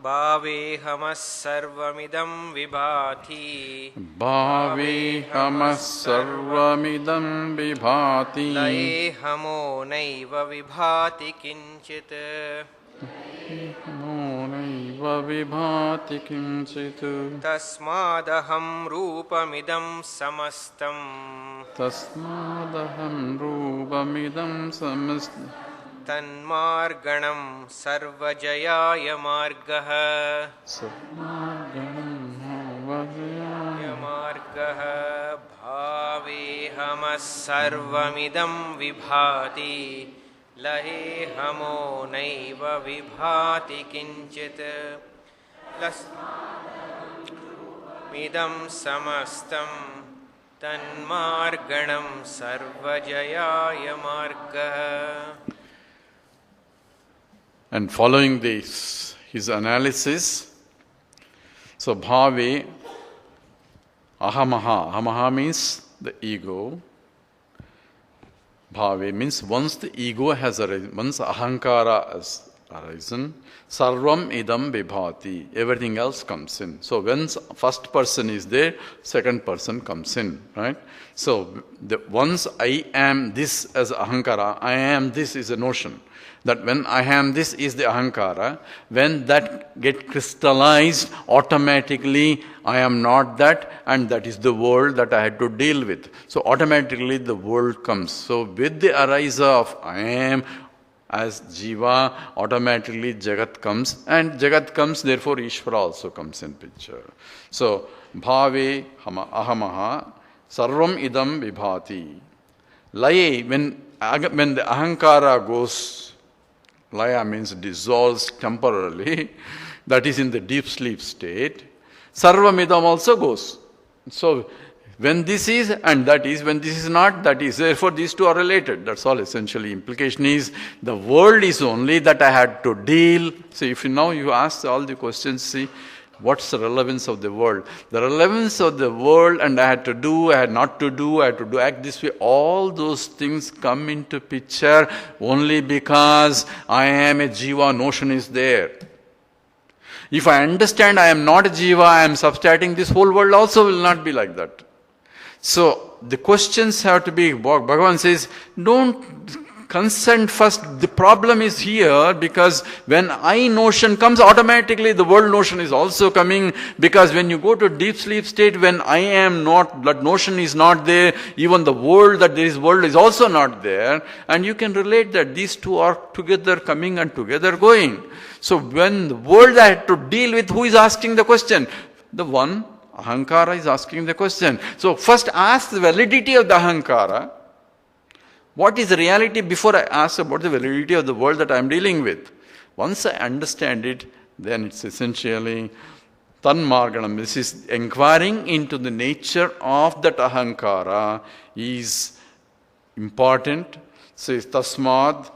भावेहमः सर्वमिदं विभाति भावेहमः सर्वमिदं विभाति लयेऽहमो नैव विभाति किञ्चित् नैव विभाति किञ्चित् तस्मादहं रूपमिदं समस्तं तन्मार्गणं सर्वजयाय मार्गः भावेऽहमः सर्वमिदं विभाति लहेऽहमो नैव विभाति किञ्चित् मिदं समस्तं तन्मार्गणं सर्वजयाय मार्गः. And following this, his analysis, so bhave, ahamaha means the ego. Bhave means once the ego has arisen, once ahankara has arisen, sarvam idam vibhati, everything else comes in. So when first person is there, second person comes in, right? So once I am this as ahankara, I am this is a notion. That when I am this is the ahankara, when that get crystallized, automatically I am not that, and that is the world that I had to deal with. So automatically the world comes. So with the arise of I am as Jiva, automatically Jagat comes, and Jagat comes, therefore Ishvara also comes in picture. So bhave ahamaha sarvam idam vibhati. Laye, when the ahankara goes, Laya means dissolves temporarily, that is in the deep sleep state. Sarvamidam also goes. So when this is and that is, when this is not, that is. Therefore these two are related. That's all essentially. Implication is the world is only that I had to deal. So if now you ask all the questions, see, what's the relevance of the world? The relevance of the world, and I had to do, I had not to do, I had to do, act this way. All those things come into picture only because I am a Jiva notion is there. If I understand I am not a Jiva, I am substrating, this whole world also will not be like that. So the questions have to be, Bhagavan says, don't consent first. The problem is here because when I notion comes, automatically the world notion is also coming, because when you go to deep sleep state, when I am not, that notion is not there, even the world, that there is world is also not there, and you can relate that these two are together coming and together going. So when the world I had to deal with, who is asking the question? The one, ahankara, is asking the question. So first ask the validity of the ahankara. What is the reality before I ask about the validity of the world that I am dealing with? Once I understand it, then it's essentially tanmarganam. This is inquiring into the nature of that ahankara is important. Says tasmad,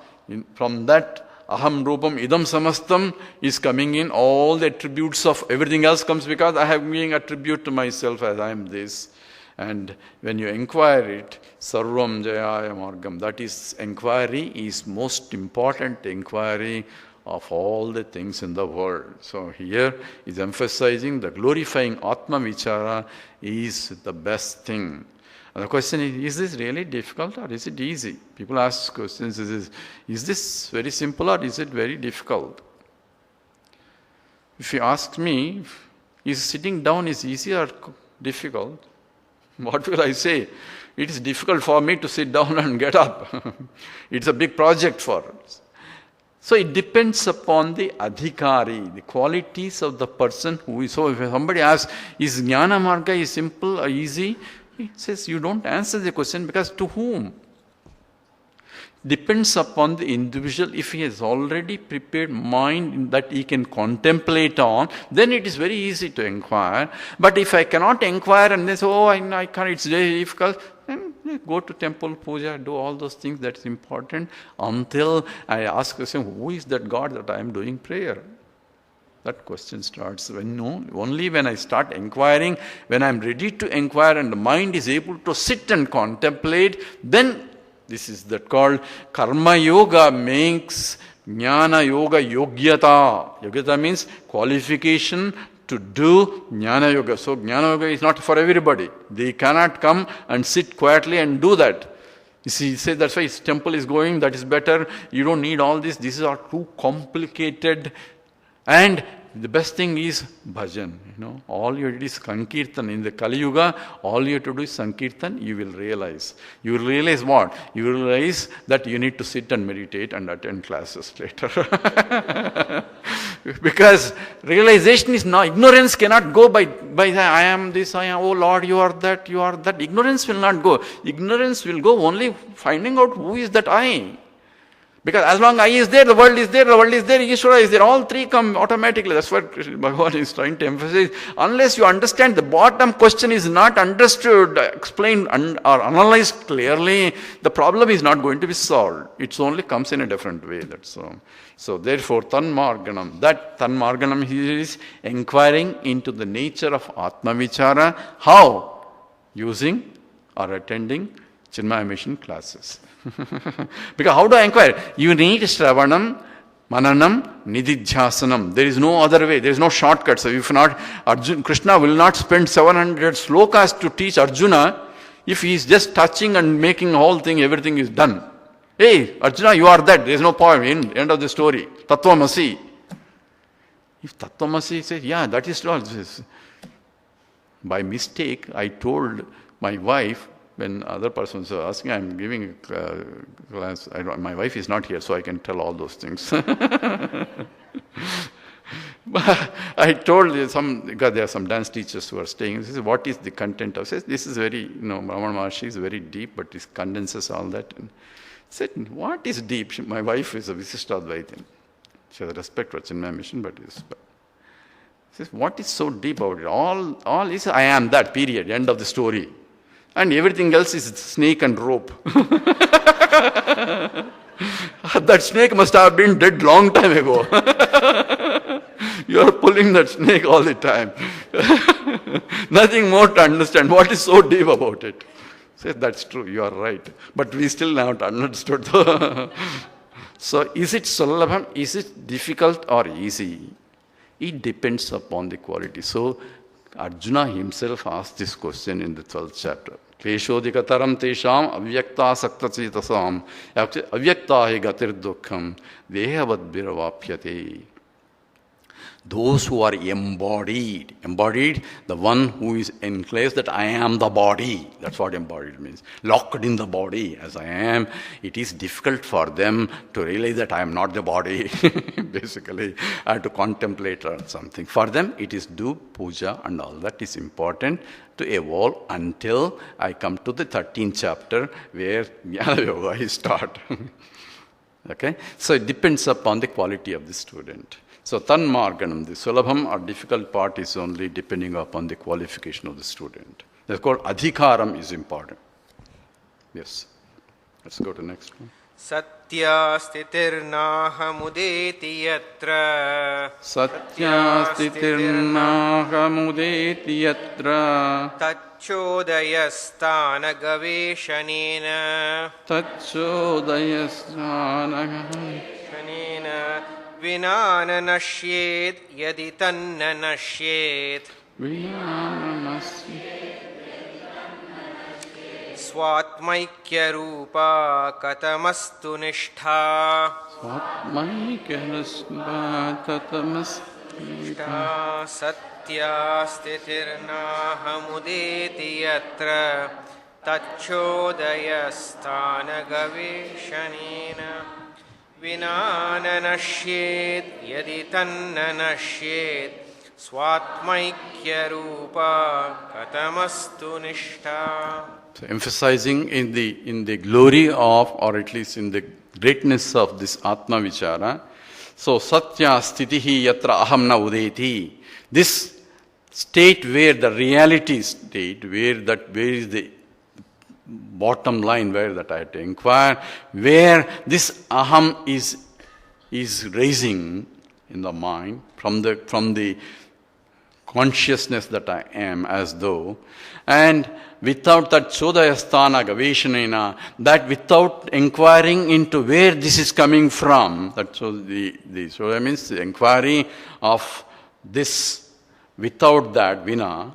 from that aham rupam idam samastam is coming in. All the attributes of everything else comes because I have being attribute to myself as I am this. And when you inquire it, sarvam jayaya margam, that is, inquiry is most important inquiry of all the things in the world. So here is emphasizing the glorifying Atma Vichara is the best thing. And the question is this really difficult or is it easy? People ask questions, is this very simple or is it very difficult? If you ask me, is sitting down is easy or difficult? What will I say? It is difficult for me to sit down and get up. It's a big project for us. So it depends upon the adhikari, the qualities of the person who is. So if somebody asks, is Jnana Marga is simple or easy? He says, you don't answer the question because to whom? Depends upon the individual. If he has already prepared mind that he can contemplate on, then it is very easy to inquire. But if I cannot inquire and they say, oh, I can't, it's very difficult, then go to temple puja, do all those things, that's important, until I ask the question, who is that God that I am doing prayer? That question starts only when I start inquiring, when I am ready to inquire and the mind is able to sit and contemplate, then this is that called karma yoga makes Jnana Yoga Yogyata. Yogyata means qualification to do Jnana Yoga. So Jnana Yoga is not for everybody. They cannot come and sit quietly and do that. You see, say that's why his temple is going, that is better. You don't need all this. This is all too complicated. And the best thing is bhajan. All you do is sankirtan. In the Kali Yuga, all you have to do is sankirtan. You will realize. You will realize what? You will realize that you need to sit and meditate and attend classes later. Because realization is not, ignorance cannot go by I am this, I am, oh Lord, you are that, you are that. Ignorance will not go. Ignorance will go only finding out who is that I. Because as long I is there, the world is there, Ishvara is there. All three come automatically. That's what Bhagavan is trying to emphasize. Unless you understand the bottom question is not understood, explained or analyzed clearly, the problem is not going to be solved. It only comes in a different way. That's all. So therefore, Tanmarganam. That Tanmarganam here is inquiring into the nature of Atma Vichara. How? Using or attending Chinmaya Mission classes. Because how do I inquire? You need Shravanam, Mananam, Nididhyasanam. There is no other way. There is no shortcut. So if not, Krishna will not spend 700 slokas to teach Arjuna if he is just touching and making the whole thing, everything is done. Hey, Arjuna, you are that. There is no point. End of the story. Tattvamasi. If Tattvamasi says, yeah, that is all. By mistake, I told my wife, when other persons are asking, I'm giving a class. My wife is not here, so I can tell all those things. I told because there are some dance teachers who are staying. This is what is the content of this? This is very, Brahman Maharshi is very deep, but it condenses all that. And I said, what is deep? My wife is a Visishta Advaita. She has respect for Chinmaya Mission, but is. She says, what is so deep about it? All is I am that, period, end of the story. And everything else is snake and rope. That snake must have been dead long time ago. You are pulling that snake all the time. Nothing more to understand. What is so deep about it? Say, that's true, you are right. But we still haven't understood. So is it sulabham? Is it difficult or easy? It depends upon the quality. So Arjuna himself asked this question in the 12th chapter. Kleshodikataram tesham avyakta saktachitasam avyakta hi gatir dukkham dehavat biravapyate. Those who are embodied, the one who is enclosed that I am the body. That's what embodied means. Locked in the body as I am, it is difficult for them to realize that I am not the body. Basically, I have to contemplate on something. For them, it is do puja and all that is important to evolve until I come to the 13th chapter where Jnana Yoga is taught. Okay? So it depends upon the quality of the student. So Tanmarganam, the sulabham or difficult part is only depending upon the qualification of the student. That's called adhikaram is important. Yes. Let's go to the next one. Satya stitirnaha mudeti yatra. Satya stitirnaha mudeti yatra. Tacchodayasthana gaveshanena. Tacchodayasthana Shanena. Vinana nashyet yadi tanna nashyet. Vinana nashyet. Swatmaikya rupa katamastu nishtha. Swatmaikya rupa katamastu nishtha. Satya stitirnaha mudeti yatra. Tacchodayasthana gaveshanena. Vinana nashyet yadi tanna nashyet. Swatmaikya rupa katamastu nishtha. So emphasizing in the glory of, or at least in the greatness of this Atma Vichara. So Satya Sthitihi Yatra Aham Na Udeti. This state where the reality state, where is the bottom line, where that I have to inquire, where this Aham is raising in the mind from the consciousness that I am, as though, and without that Chodayasthana Gaveshanena, that without inquiring into where this is coming from, that so so that means the inquiry of this, without that vina,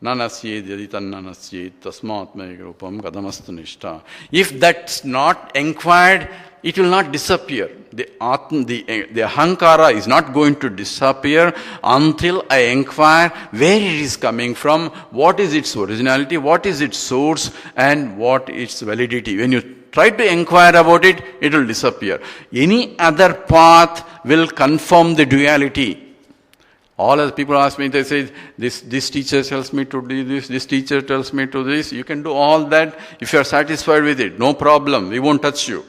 nanasyed yaditan nanasyed tasmatmay rupam kadamastu nishta. If that's not inquired, it will not disappear. The ahankara is not going to disappear until I inquire where it is coming from, what is its originality, what is its source, and what its validity. When you try to inquire about it, it will disappear. Any other path will confirm the duality. All other people ask me, they say, this teacher tells me to do this teacher tells me to this. You can do all that if you are satisfied with it. No problem, we won't touch you.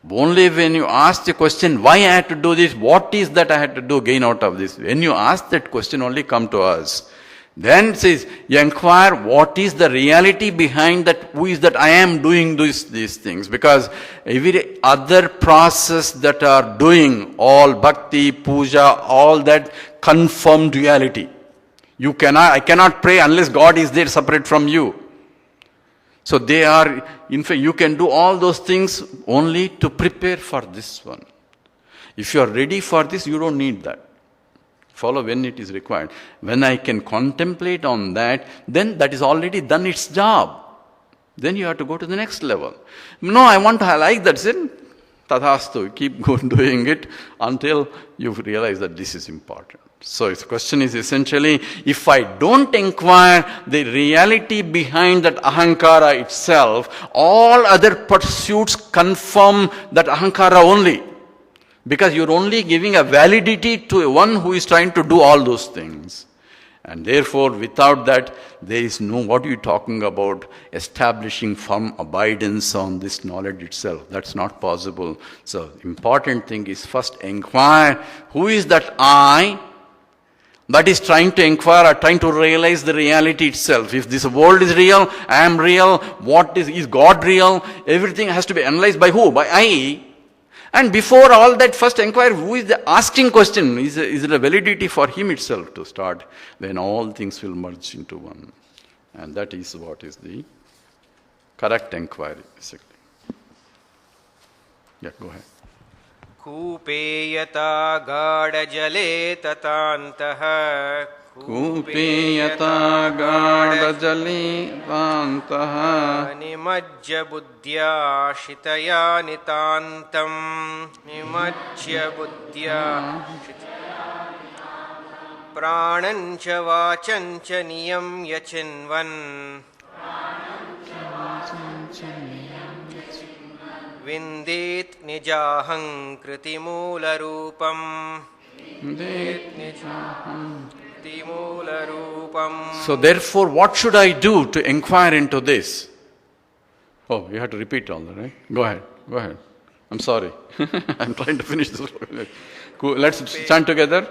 Only when you ask the question, why I had to do this, what is that I had to do, gain out of this? When you ask that question, only come to us. Then it says, you inquire what is the reality behind that, who is that I am doing these things. Because every other process that are doing, all bhakti, puja, all that confirm duality. I cannot pray unless God is there separate from you. So they are, in fact, you can do all those things only to prepare for this one. If you are ready for this, you don't need that. Follow when it is required. When I can contemplate on that, then that is already done its job. Then you have to go to the next level. No, I want to like that. Then tathastu, keep doing it until you realize that this is important. So the question is essentially, if I don't inquire the reality behind that ahankara itself, all other pursuits confirm that ahankara only. Because you're only giving a validity to one who is trying to do all those things. And therefore, without that, there is no, what are you talking about, establishing firm abidance on this knowledge itself. That's not possible. So, important thing is first inquire, who is that I that is trying to inquire or trying to realize the reality itself. If this world is real, I am real, what is God real? Everything has to be analyzed by who? By I. And before all that, first inquire who is the asking question. Is it a validity for him itself to start? Then all things will merge into one. And that is what is the correct inquiry, basically. Yeah, go ahead. कूपे यथा गाढजले तथान्तः कूपे यथा गाढजले तथान्तः निमज्य बुद्ध्या शितया नितान्तं निमज्य बुद्ध्या प्राणं च वाचं च नियम्य चिन्वन् विन्देत् निजाहङ्कृतिमूलरूपम् So therefore, what should I do to inquire into this? Oh, you have to repeat all that, right? Go ahead. I'm sorry. I'm trying to finish this. Let's chant together.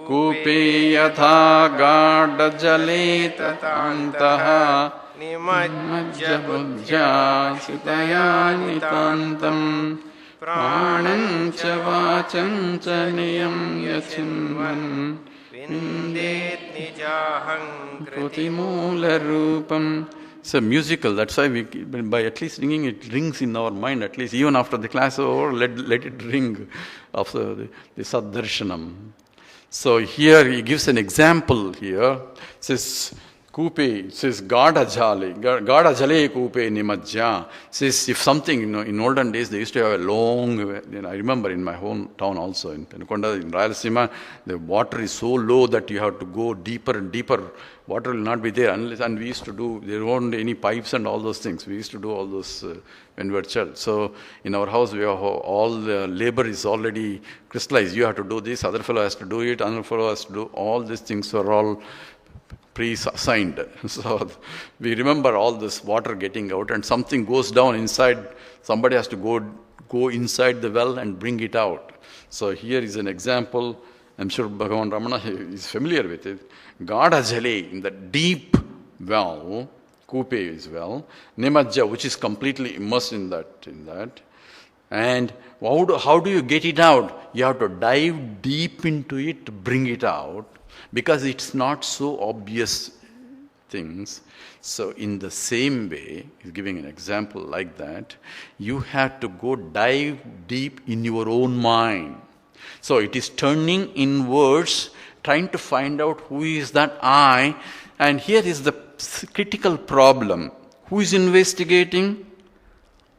Kupe yatha gada jale tatantaha nimajja buddhya sitaya nitantam pranam cha vacham cha niyamya chinvan vindet nijaham kritimula rupam. It's a musical, that's why by at least singing it rings in our mind, at least even after the class over, let it ring after the Saddarsanam. So here he gives an example here. It says, Kupe, it says, Gada jale kupe nimajja. It says, if something, in olden days, they used to have a long, I remember in my hometown also, in Penukonda, in Rayalaseema, the water is so low that you have to go deeper and deeper. Water will not be there unless, and we used to do, there weren't any pipes and all those things. We used to do all those when we were child. So in our house, we have all the labor is already crystallized. You have to do this, other fellow has to do it, another fellow has to do, all these things are all pre-assigned. So we remember all this water getting out and something goes down inside, somebody has to go inside the well and bring it out. So here is an example. I'm sure Bhagavan Ramana is familiar with it. Gada jale, in the deep well, Kupe is well, Nimajja, which is completely immersed in that, And how do you get it out? You have to dive deep into it to bring it out, because it's not so obvious things. So in the same way, he's giving an example like that, you have to go dive deep in your own mind. So it is turning inwards, trying to find out who is that I. And here is the critical problem. Who is investigating?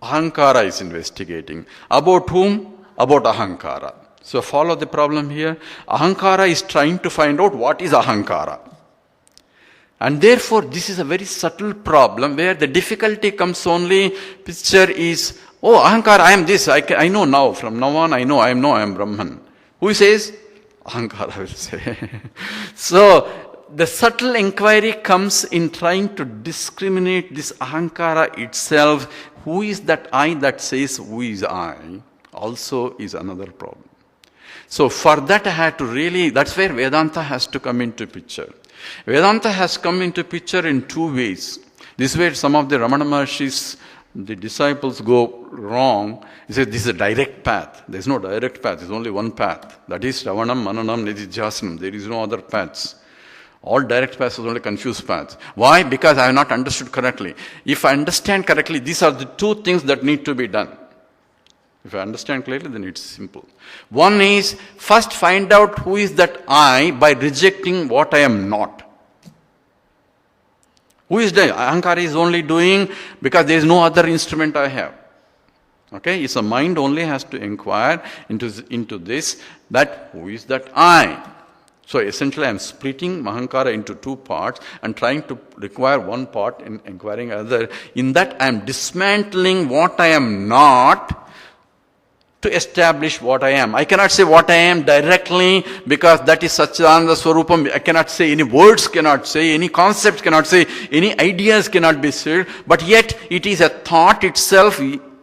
Ahankara is investigating. About whom? About Ahankara. So follow the problem here. Ahankara is trying to find out what is Ahankara. And therefore, this is a very subtle problem where the difficulty comes only, picture is, oh, Ahankara, I am this, I know now, from now on I know I am Brahman. Who says? Ahankara will say. So, the subtle inquiry comes in trying to discriminate this Ahankara itself. Who is that I that says who is I? Also is another problem. So for that I had to really, that's where Vedanta has to come into picture. Vedanta has come into picture in two ways. This is where some of the Ramana Maharshi's, the disciples go wrong. He says this is a direct path. There is no direct path, there is only one path. That is Shravanam, Mananam, Nididhyasanam. There is no other paths. All direct paths are only confused paths. Why? Because I have not understood correctly. If I understand correctly, these are the two things that need to be done. If I understand clearly, then it's simple. One is, first find out who is that I by rejecting what I am not. Who is that? Ahankara is only doing because there is no other instrument I have. Okay? It's the mind only has to inquire into this, that who is that I? So essentially I am splitting Ahankara into two parts and trying to require one part and inquiring other. In that I am dismantling what I am not to establish what I am. I cannot say what I am directly because that is Satchidananda Swarupam. I cannot say, any words cannot say, any concepts cannot say, any ideas cannot be said. But yet it is a thought itself,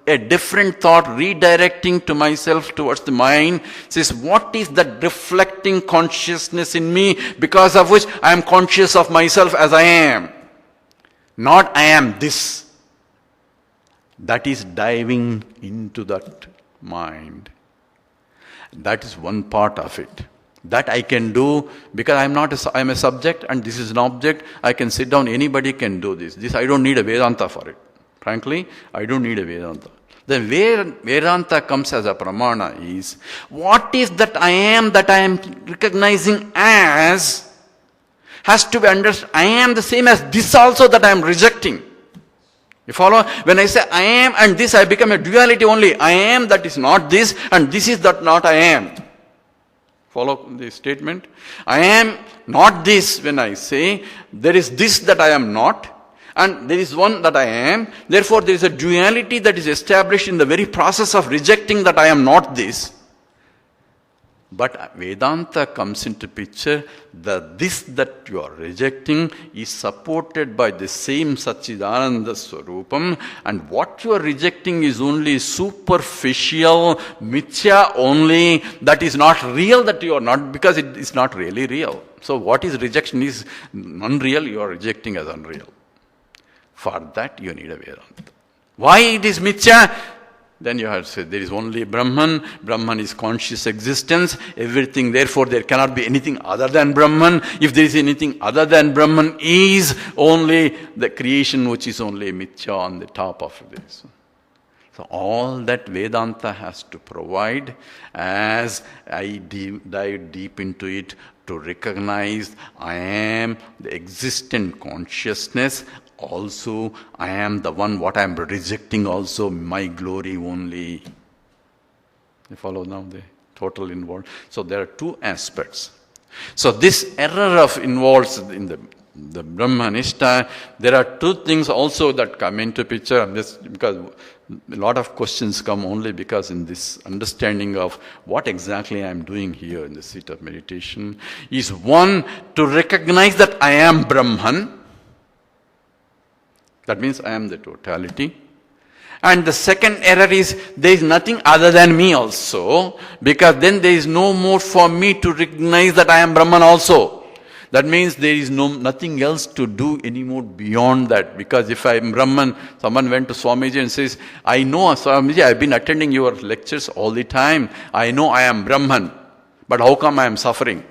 a different thought redirecting to myself towards the mind. Says, what is that reflecting consciousness in me because of which I am conscious of myself as I am? Not I am this. That is diving into that mind. That is one part of it. That I can do because I am a subject and this is an object. I can sit down, anybody can do this. This I don't need a Vedanta for it. Frankly, I don't need a Vedanta. Then where Vedanta comes as a pramana is, what is that I am recognizing as has to be understood. I am the same as this also that I am rejecting. You follow? When I say I am and this, I become a duality only. I am that is not this and this is that not I am. Follow the statement? I am not this when I say there is this that I am not and there is one that I am. Therefore there is a duality that is established in the very process of rejecting that I am not this. But Vedanta comes into picture that this that you are rejecting is supported by the same Satchidananda Swarupam, and what you are rejecting is only superficial, mithya only, that is not real, that you are not, because it is not really real. So what is rejection is unreal, you are rejecting as unreal. For that you need a Vedanta. Why it is mithya? Then you have to say, there is only Brahman. Brahman is conscious existence. Everything, therefore, there cannot be anything other than Brahman. If there is anything other than Brahman, is only the creation which is only mithya on the top of this. So all that Vedanta has to provide as I dive deep into it to recognize I am the existent consciousness. Also, I am the one, what I am rejecting also, my glory only. You follow now the total involved? So there are two aspects. So this error involves in the Brahmanishta, there are two things also that come into picture. Just because a lot of questions come only because in this understanding of what exactly I am doing here in the seat of meditation is one, to recognize that I am Brahman. That means I am the totality. And the second error is there is nothing other than me also, because then there is no more for me to recognize that I am Brahman also. That means there is nothing else to do anymore beyond that. Because if I am Brahman, someone went to Swamiji and says, I know Swamiji, I have been attending your lectures all the time. I know I am Brahman. But how come I am suffering?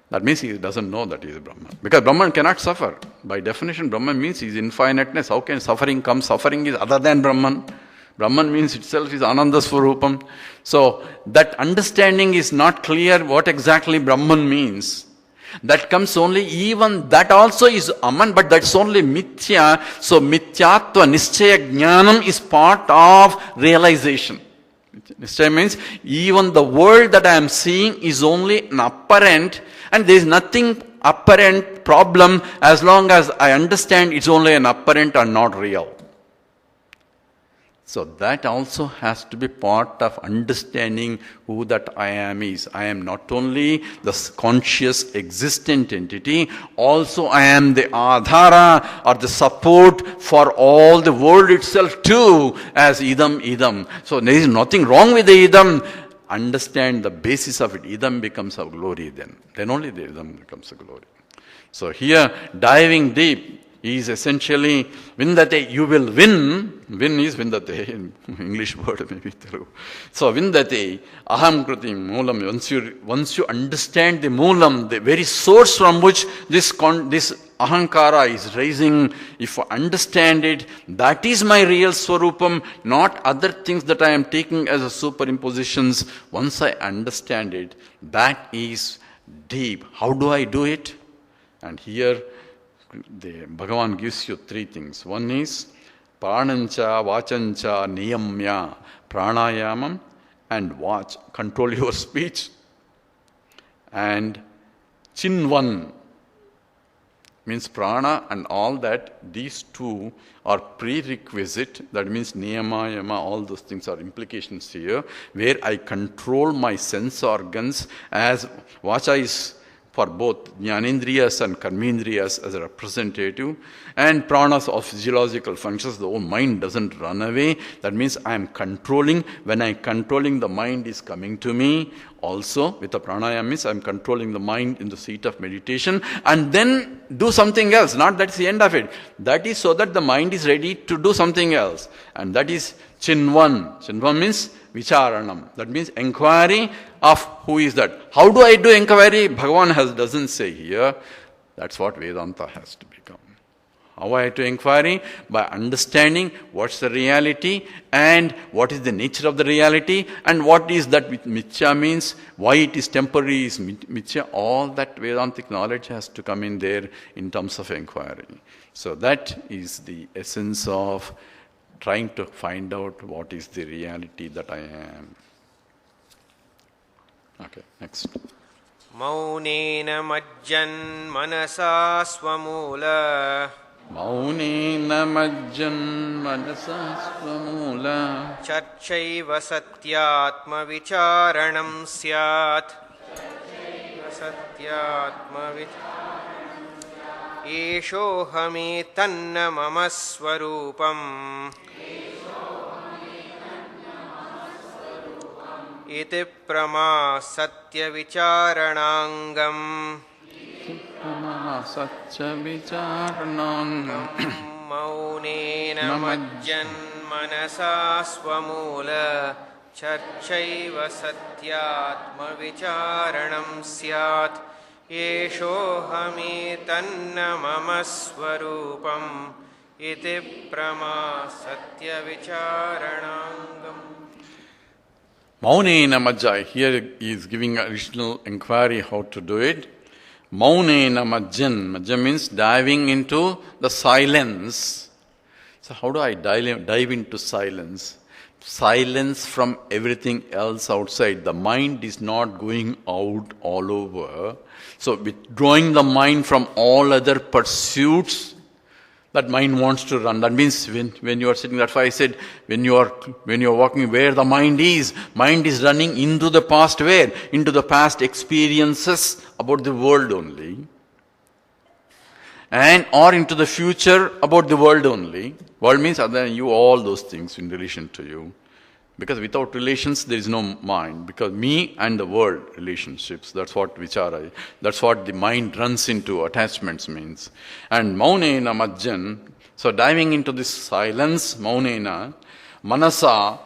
That means he doesn't know that he is Brahman. Because Brahman cannot suffer. By definition, Brahman means his infiniteness. How can suffering come? Suffering is other than Brahman. Brahman means itself is Ananda Swarupam. So that understanding is not clear what exactly Brahman means. That comes only, even that also is Aman, but that's only Mithya. So Mithyatva Nischaya Jnanam is part of realization. Nischaya means even the world that I am seeing is only an apparent, and there is nothing apparent problem as long as I understand it's only an apparent and not real. So that also has to be part of understanding who that I am is. I am not only the conscious existent entity, also I am the adhara or the support for all the world itself too, as idam. So there is nothing wrong with the idam. Understand the basis of it. Idam becomes a glory then. Then only the idam becomes a glory. So here, diving deep, is essentially vindate, you will win. Win is vindate, in English word maybe Telugu. So vindate, aham kriti moolam. Once you understand the moolam, the very source from which this ahankara is rising, if I understand it, that is my real swarupam, not other things that I am taking as a superimpositions. Once I understand it, that is deep. How do I do it? And here, Bhagavan gives you three things. One is pranancha, vachancha, niyamya, pranayamam, and watch, control your speech. And chinvan means prana and all that. These two are prerequisite. That means niyama, yama, all those things are implications here, where I control my sense organs, as vacha is for both jnanendriyas and karmendriyas as a representative, and pranas of physiological functions. The whole mind doesn't run away. That means I am controlling. When I am controlling, the mind is coming to me. Also, with the pranayama means I am controlling the mind in the seat of meditation, and then do something else. Not that's the end of it. That is so that the mind is ready to do something else. And that is chinvan. Chinvan means vicharanam. That means inquiry of who is that. How do I do inquiry? Bhagavan doesn't say here. That's what Vedanta has to become. How I have to inquiry? By understanding what's the reality and what is the nature of the reality and what is that mithya means, why it is temporary is mithya. All that Vedantic knowledge has to come in there in terms of inquiry. So that is the essence of trying to find out what is the reality that I am. Okay, next. Maunena majjan manasa swamula. Maunena majjan manasa swamula. Charchaiva satyatma vicharanam syat. Satyatma vicharanam. Eshohame tanna mama swarupam. Iti prama satya vicharanangam. Satya vicharanangam. Maunena majjan manasa swamula. Charchaiva satyatma vicharanam syat. Eshohame tanna mama swarupam. Iti prama satya vicharanangam. Maunena majja. Here he is giving additional inquiry how to do it. Maunena majjan. Majja means diving into the silence. So how do I dive into silence? Silence from everything else outside. The mind is not going out all over. So withdrawing the mind from all other pursuits that mind wants to run. That means when you are sitting, that's why I said when you are walking, where the mind is running into the past. Where? Into the past experiences about the world only. And or into the future about the world only. World means other than you, all those things in relation to you. Because without relations, there is no mind. Because me and the world, relationships, that's what vichara, that's what the mind runs into, attachments means. And maunena majjan, so diving into this silence, maunena, manasa,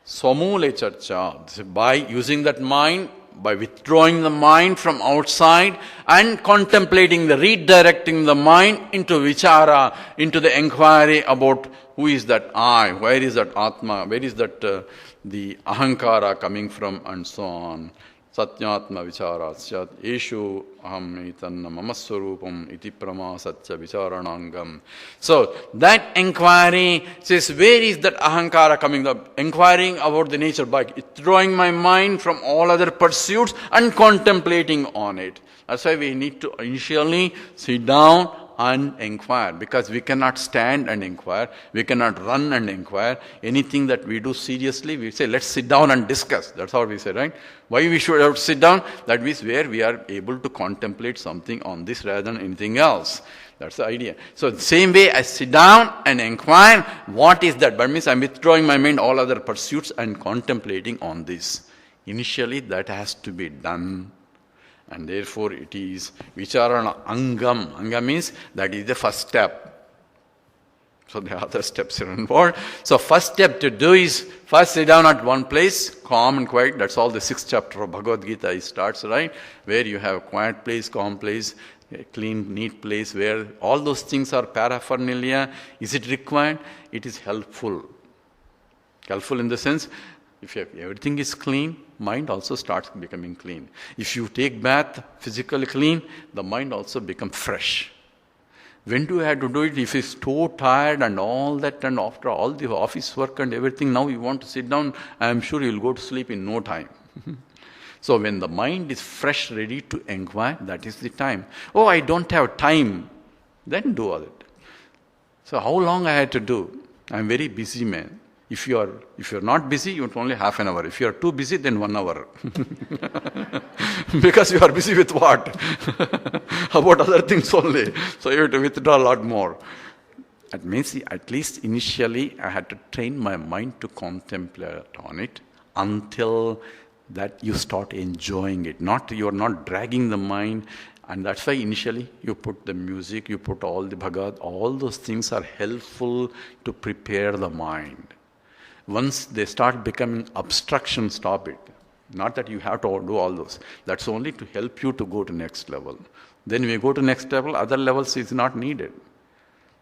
swamule charcha, by using that mind, by withdrawing the mind from outside and contemplating, redirecting the mind into vichara, into the inquiry about who is that I, where is that Atma, where is that the ahankara coming from, and so on. Satyatma vichara syat eshu aham etanna mamaswarupam iti prama satya vicharanangam. So that inquiry says, where is that ahankara coming up? Inquiring about the nature by withdrawing my mind from all other pursuits and contemplating on it. That's why we need to initially sit down and inquire, because we cannot stand and inquire, we cannot run and inquire. Anything that we do seriously, we say, let's sit down and discuss. That's how we say, right? Why we should have to sit down? That means where we are able to contemplate something on this rather than anything else. That's the idea. So the same way I sit down and inquire, what is that? But means I'm withdrawing my mind, all other pursuits, and contemplating on this. Initially that has to be done. And therefore it is vicharana angam. Angam means that is the first step. So the other steps are involved. So first step to do is first sit down at one place, calm and quiet. That's all the 6th chapter of Bhagavad Gita it starts, right? Where you have a quiet place, calm place, a clean, neat place, where all those things are paraphernalia. Is it required? It is helpful. Helpful in the sense, if everything is clean, mind also starts becoming clean. If you take bath, physically clean, the mind also becomes fresh. When do you have to do it? If it's so tired and all that, and after all the office work and everything, now you want to sit down, I am sure you'll go to sleep in no time. So when the mind is fresh, ready to inquire, that is the time. Oh, I don't have time. Then do all it. So how long I had to do? I'm very busy man. If you're not busy, you want only half an hour. If you are too busy, then 1 hour. Because you are busy with what? About other things only. So you have to withdraw a lot more. That means at least initially I had to train my mind to contemplate on it until that you start enjoying it. You are not dragging the mind. And that's why initially you put the music, you put all the Bhagavad, all those things are helpful to prepare the mind. Once they start becoming obstruction, stop it. Not that you have to do all those. That's only to help you to go to next level. Then when you go to next level, other levels is not needed.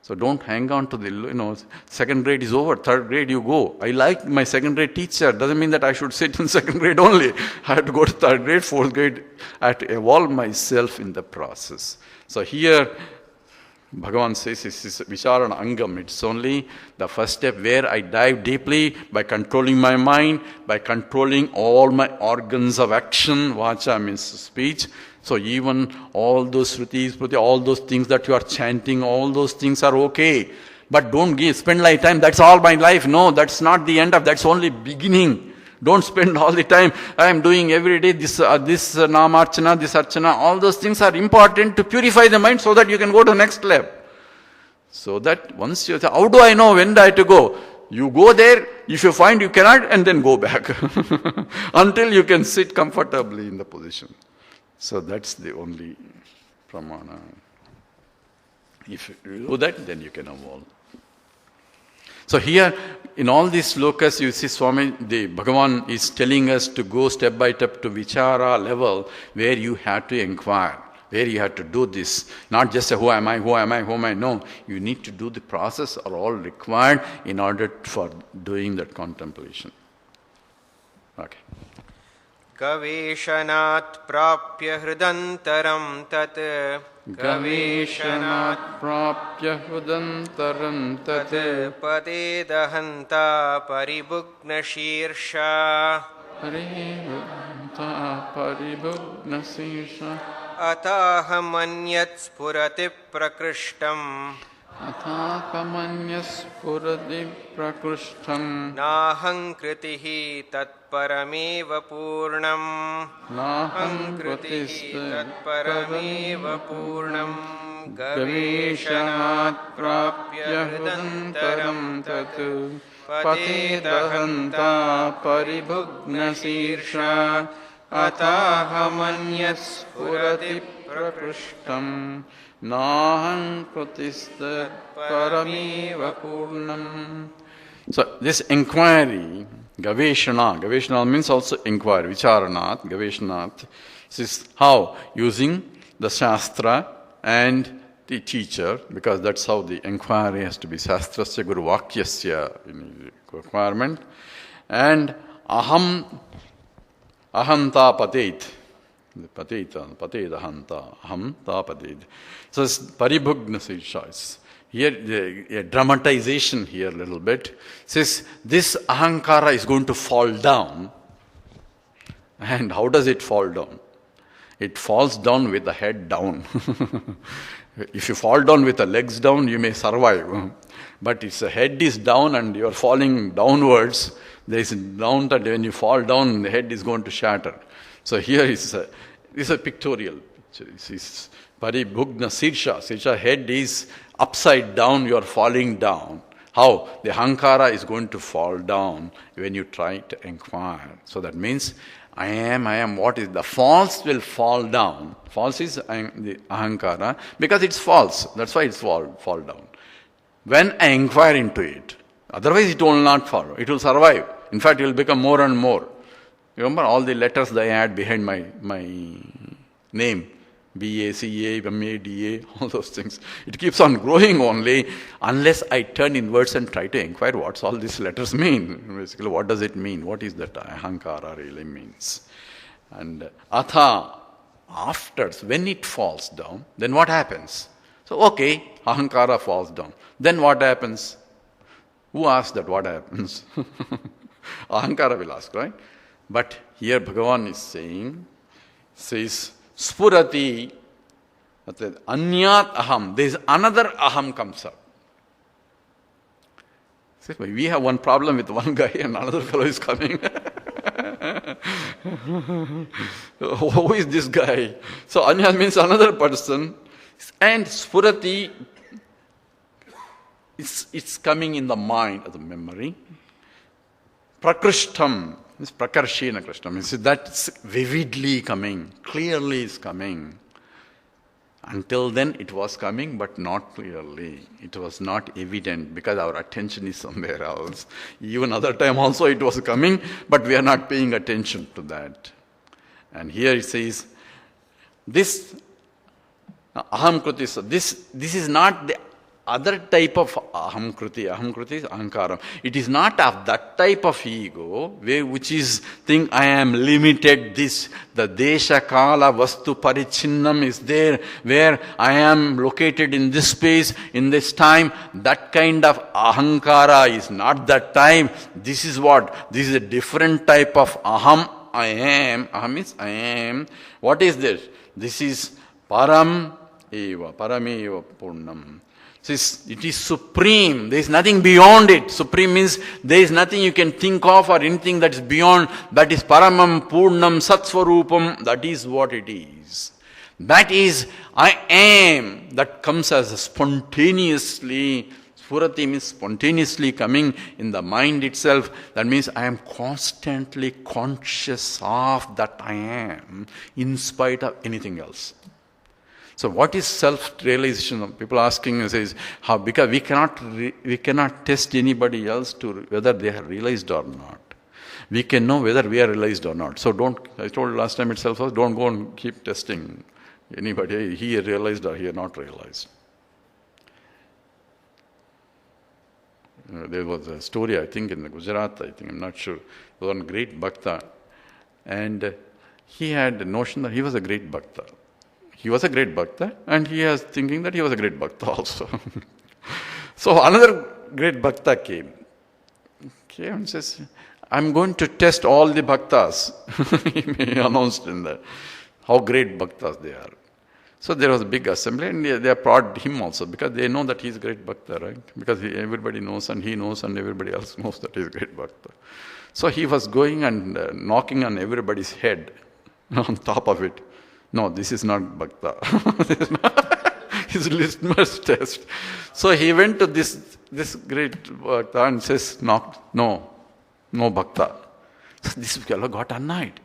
So don't hang on to the, second grade is over, third grade you go. I like my second grade teacher. Doesn't mean that I should sit in second grade only. I have to go to third grade, fourth grade. I have to evolve myself in the process. So here, Bhagavan says this is vicharana angam. It's only the first step where I dive deeply by controlling my mind, by controlling all my organs of action. Vacha means speech. So even all those shrutis, all those things that you are chanting, all those things are okay. But don't spend like time, that's all my life. No, that's not the end of, that's only beginning. Don't spend all the time, I am doing every day this namarchana, this archana, all those things are important to purify the mind so that you can go to next level. So that once you say, how do I know when I have to go? You go there, if you find you cannot, and then go back. Until you can sit comfortably in the position. So that's the only pramana. If you do that, then you can evolve. So here, in all these slokas, you see Swami, the Bhagavan is telling us to go step by step to vichara level, where you have to inquire, where you have to do this. Not just say, who am I? No, you need to do the process, are all required in order for doing that contemplation. Okay. Gaveshanat prapya hridantaram tat Gaveshanat prapya hridantaram tat padedahanta paribhugna shirsha paribhugna shirsha atahamanyat spurati prakrishtam Athakamanyas puradi prakrishtam Naham kritihi tatparameva purnam Naham kritihi tatparameva purnam गवेषणात् प्राप्य हृदन्तरं तत् पतेदहन्ता परिभुग्नशीर्षा अताहमन्यत् स्फुरति प्रकृष्टम् नाहं कृतिस्तत्परमेव पूर्णम्. So this inquiry, Gaveshana means also inquiry, Vicharanat, Gaveshanat. This is how using the Shastra and the teacher, because that's how the inquiry has to be. Shastrasya Guru Vakyasya requirement. And Ahanta Patet. Patet Ahanta. Ahanta Patet. So it's Paribhugna Sisha. Here, a dramatization here a little bit. Says, this ahankara is going to fall down. And how does it fall down? It falls down with the head down. If you fall down with the legs down, you may survive. But if the head is down and you are falling downwards, there is down that when you fall down, the head is going to shatter. So here is a pictorial picture. It's Paribhugna Sirsha. Sirsha head is upside down, you are falling down. How? The ahankara is going to fall down when you try to inquire. So that means, I am, what is? The false will fall down. False is the ahankara, because it's false. That's why it's fall down. When I inquire into it, otherwise it will not follow. It will survive. In fact, it will become more and more. You remember all the letters that I add behind my name? B-A, C-A, M-A, D-A, all those things. It keeps on growing only unless I turn inwards and try to inquire what all these letters mean. Basically, what does it mean? What is that ahankara really means? And atha, after, when it falls down, then what happens? So, okay, ahankara falls down. Then what happens? Who asked that what happens? Ahankara will ask, right? But here Bhagavan is says, Spurati, Anyat Aham, there is another Aham comes up. See, we have one problem with one guy and another fellow is coming. Who is this guy? So Anyat means another person. And Spurati, it's coming in the mind, as a memory. Prakrishtam. This prakarshena krishna means that's vividly coming, clearly is coming. Until then it was coming, but not clearly. It was not evident because our attention is somewhere else. Even other time also it was coming, but we are not paying attention to that. And here it says, this aham kruti, so this is not the other type of aham kruti. Aham kruti is ahankara. It is not of that type of ego, which is think I am limited, this, the desha kala vastu parichinnam is there, where I am located in this space, in this time. That kind of ahankara is not that time. This is what? This is a different type of aham. I am. Aham means I am. What is this? This is param eva, parameva purnam. It is supreme. There is nothing beyond it. Supreme means there is nothing you can think of or anything that is beyond. That is paramam, purnam, satsvarupam. That is what it is. That is I am. That comes as a spontaneously. Spurati means spontaneously coming in the mind itself. That means I am constantly conscious of that I am in spite of anything else. So what is self-realization? People asking says how, because we cannot test anybody else to whether they have realized or not. We can know whether we are realized or not. So I told last time itself, don't go and keep testing anybody. He realized or he not realized. There was a story, I think, in Gujarat, I'm not sure. There was one great bhakta. And he had the notion that he was a great bhakta. He was a great bhakta, and he was thinking that he was a great bhakta also. So another great bhakta came and says, I'm going to test all the bhaktas. He announced in that, how great bhaktas they are. So there was a big assembly, and they applauded him also, because they know that he is a great bhakta, right? Because everybody knows, and he knows, and everybody else knows that he is a great bhakta. So he was going and knocking on everybody's head on top of it. No, this is not bhakta. his litmus test. So he went to this great Bhakta and says, no Bhakta. So this fellow got annoyed.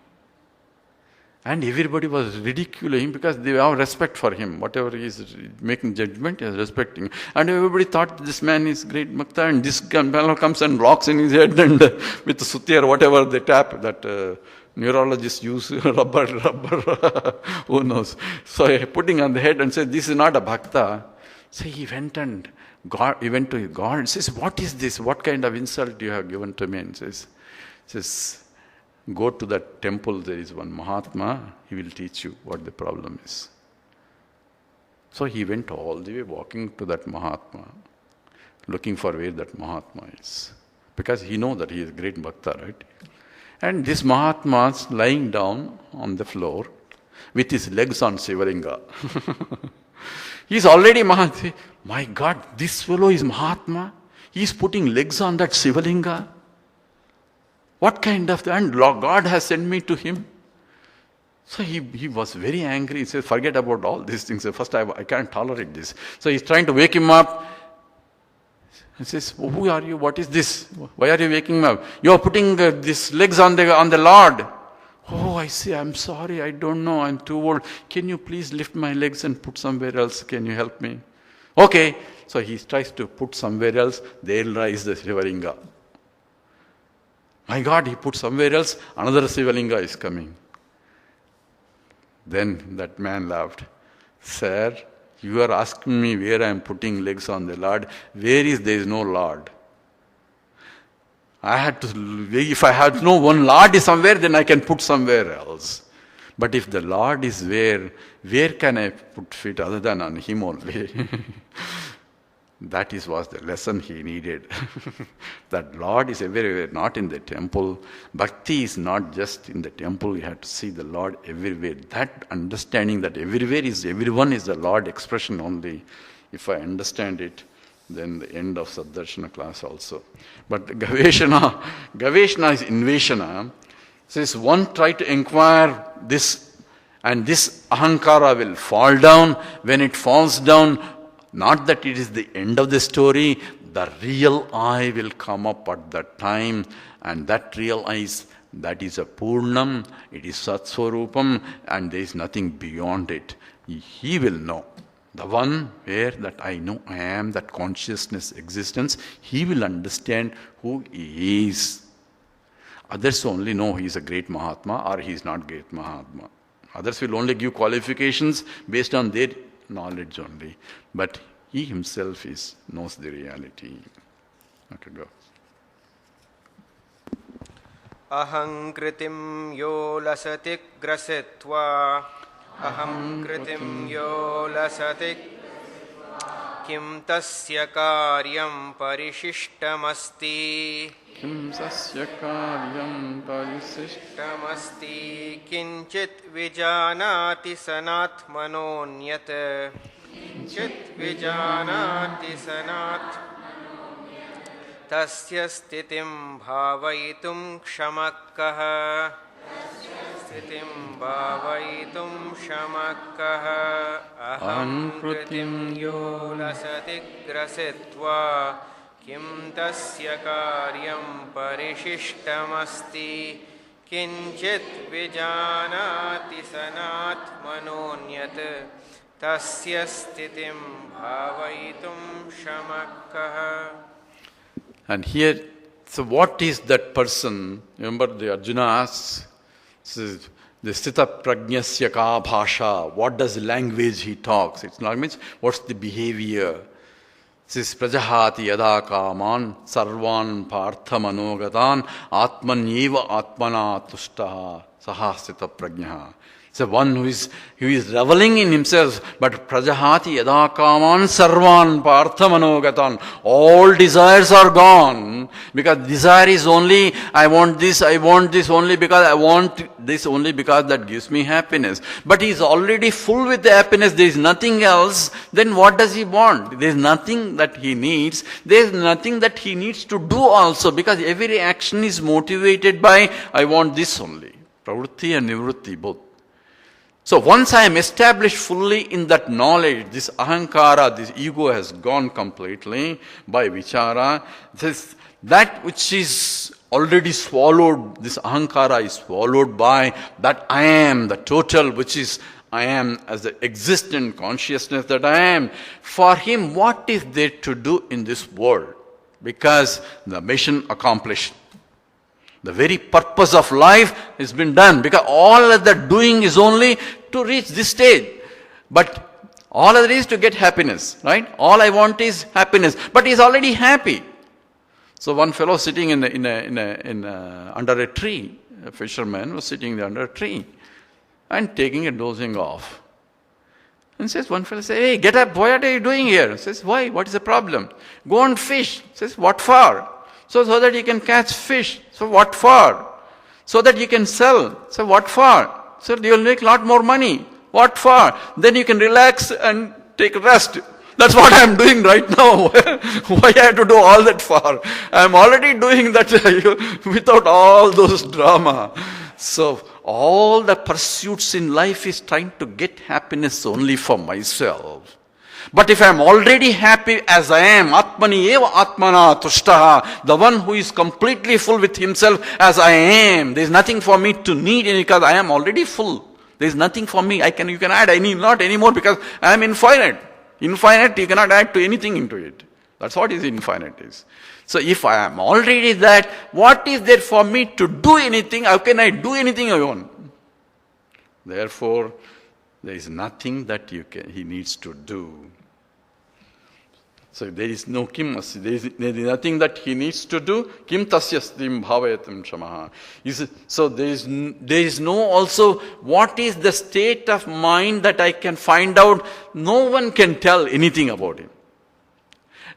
And everybody was ridiculing him because they have respect for him. Whatever he is making judgment, he is respecting. And everybody thought this man is great Bhakta, and this fellow comes and rocks in his head and with the sutti or whatever they tap, that neurologists use, rubber, who knows. So putting on the head and said, this is not a Bhakta. So he went to God and says, what is this? What kind of insult you have given to me? And says, go to that temple, there is one Mahatma, he will teach you what the problem is. So he went all the way walking to that Mahatma, looking for where that Mahatma is. Because he knows that he is a great Bhakta, right? And this Mahatma is lying down on the floor with his legs on Shivalinga. He is already Mahatma. My God, this fellow is Mahatma. He is putting legs on that Shivalinga. What kind of... And God has sent me to him. So he was very angry. He says, forget about all these things. First, I can't tolerate this. So he's trying to wake him up. He says, who are you? What is this? Why are you waking me up? You are putting these legs on the Lord. Oh, I see. I'm sorry. I don't know. I'm too old. Can you please lift my legs and put somewhere else? Can you help me? Okay. So he tries to put somewhere else. There lies the Shivalinga. My God, he put somewhere else, another Shivalinga is coming. Then that man laughed. Sir, you are asking me where I am putting legs on the Lord. There is no Lord. If I have no one Lord is somewhere, then I can put somewhere else. But if the Lord is where can I put feet other than on him only? That was the lesson he needed. That Lord is everywhere, not in the temple. Bhakti is not just in the temple. You have to see the Lord everywhere. That understanding that everyone is the Lord expression only. If I understand it, then the end of Saddarsanam class also. But Gaveshana is Inveshana. Says one try to inquire this, and this ahankara will fall down. When it falls down, not that it is the end of the story, the real I will come up at that time, and that real I that is a Purnam, it is Satswarupam, and there is nothing beyond it. He will know. The one where that I know I am, that consciousness existence, he will understand who he is. Others only know he is a great Mahatma or he is not great Mahatma. Others will only give qualifications based on their knowledge only. But he himself knows the reality. Okay, go. Aham kritim yo lasati grasitva. Aham kritim yo lasati kim tasya karyam parishishtamasti. Kim tasya karyam parishishtamasti. Kinchit vijanati sanatmanonyat. Kinchit vijanati sanat. Tasya stitim bhavayitum kshamakkaha. Stitim bhavayitum kshamakkaha. Aham kritim yo lasati grasitva. Kim tasya karyam parishishtamasti. Kinchit vijanati sanatmanonyat. Tasya stitim bhavayitum kshamakkaha. And here, so what is that person? Remember the Arjuna asks, the Sthita Prajnasya ka bhasha, what does the language he talks? It's not means what's the behavior? Says prajahati yada kaman sarvan partha manogatan atmanyeva atmana tushtaha saha sthita prajnaha. It's one who is reveling in himself, but prajahati yada kaman sarvan partha manogatan. All desires are gone, because desire is only, I want this only because I want this only because that gives me happiness. But he is already full with the happiness, there is nothing else, then what does he want? There is nothing that he needs, there is nothing that he needs to do also, because every action is motivated by, I want this only. Pravritti and nivritti both. So once I am established fully in that knowledge, this ahankara, this ego has gone completely by vichara. That which is already swallowed, this ahankara is swallowed by that I am, the total, which is I am as the existent consciousness that I am. For him, what is there to do in this world? Because the mission accomplished. The very purpose of life has been done, because all of the doing is only to reach this stage. But all other is to get happiness, right? All I want is happiness. But he's already happy. So one fellow sitting under a tree, a fisherman was sitting there under a tree and taking a dozing off. And says, one fellow says, hey, get up, what are you doing here? Says, why? What is the problem? Go and fish. Says, what for? So that you can catch fish. So what for? So that you can sell. So what for? So you'll make a lot more money. What for? Then you can relax and take a rest. That's what I'm doing right now. Why I have to do all that for? I'm already doing that without all those drama. So all the pursuits in life is trying to get happiness only for myself. But if I am already happy as I am, Atmani eva Atmana tushtaha, the one who is completely full with himself as I am, there is nothing for me to need because I am already full. There is nothing for me. You can add not anymore because I am infinite. Infinite, you cannot add to anything into it. That's what is infinite is. So if I am already that, what is there for me to do anything? How can I do anything I want? Therefore, there is nothing that he needs to do. So there is no kim, there is nothing that he needs to do. Kim tasyastim bhavayatam shamaha. So there is no also what is the state of mind that I can find out. No one can tell anything about him.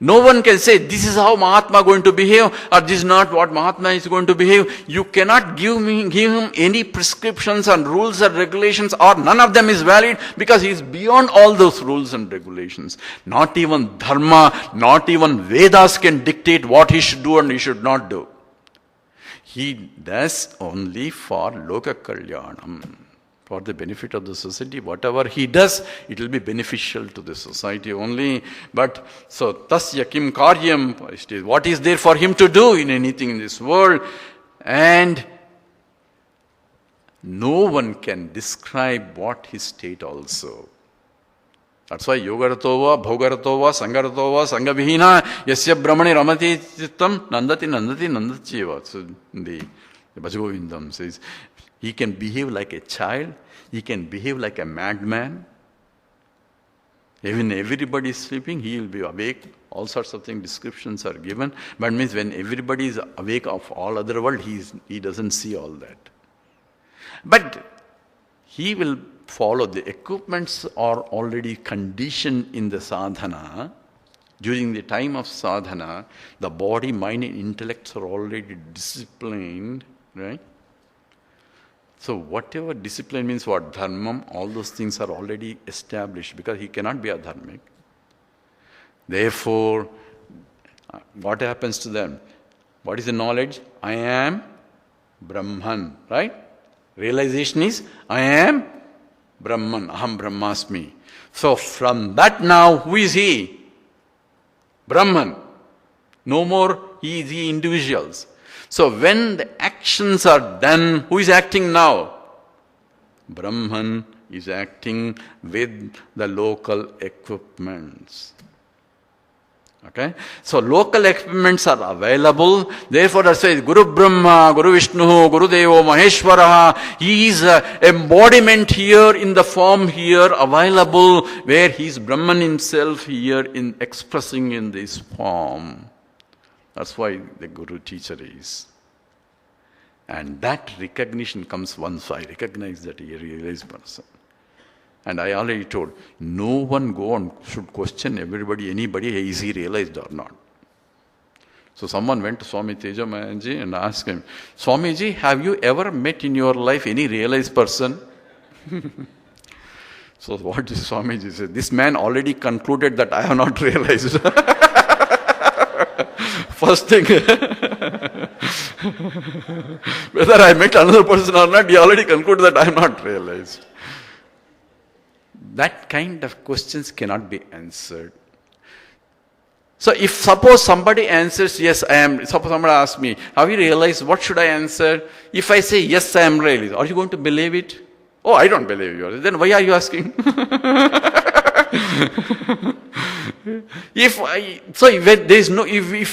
No one can say, this is how Mahatma going to behave, or this is not what Mahatma is going to behave. You cannot give him any prescriptions and rules or regulations, or none of them is valid, because he is beyond all those rules and regulations. Not even Dharma, not even Vedas can dictate what he should do and he should not do. He does only for Loka Kalyanam. For the benefit of the society, whatever he does, it will be beneficial to the society only. But so tasya kim karyam, what is there for him to do in anything in this world? And no one can describe what his state also. That's why yogaratova, bhogaratova, sangaratova, sangavihina, yasya brahmani ramati chittam, nandati nandacheva. So the Bhajagovindam says, he can behave like a child, he can behave like a madman. Even everybody is sleeping, he will be awake. All sorts of things, descriptions are given. But means when everybody is awake of all other world, he doesn't see all that. But he will follow. The equipments are already conditioned in the sadhana. During the time of sadhana, the body, mind and intellects are already disciplined, right? So whatever discipline means, what dharmam, all those things are already established, because he cannot be a dharmic. Therefore, what happens to them? What is the knowledge? I am Brahman, right? Realization is, I am Brahman, Aham Brahmasmi. So from that now, who is he? Brahman. No more he is the individuals. So when the actions are done, who is acting now? Brahman is acting with the local equipments. Okay? So local equipments are available. Therefore that's why Guru Brahma, Guru Vishnu, Guru Devo, Maheshwara, he is embodiment here in the form here available, where he is Brahman himself here in expressing in this form. That's why the Guru teacher is. And that recognition comes once I recognize that he is a realized person. And I already told, no one should question anybody, is he realized or not. So someone went to Swami Teja Maharaj and asked him, Swamiji, have you ever met in your life any realized person? So what did Swamiji say? This man already concluded that I have not realized. First thing, whether I met another person or not, he already concluded that I am not realized. that kind of questions cannot be answered. So if suppose somebody answers, yes, I am, suppose somebody asks me, have you realized, what should I answer? If I say, yes, I am realized, are you going to believe it? Oh, I don't believe you. Then why are you asking? If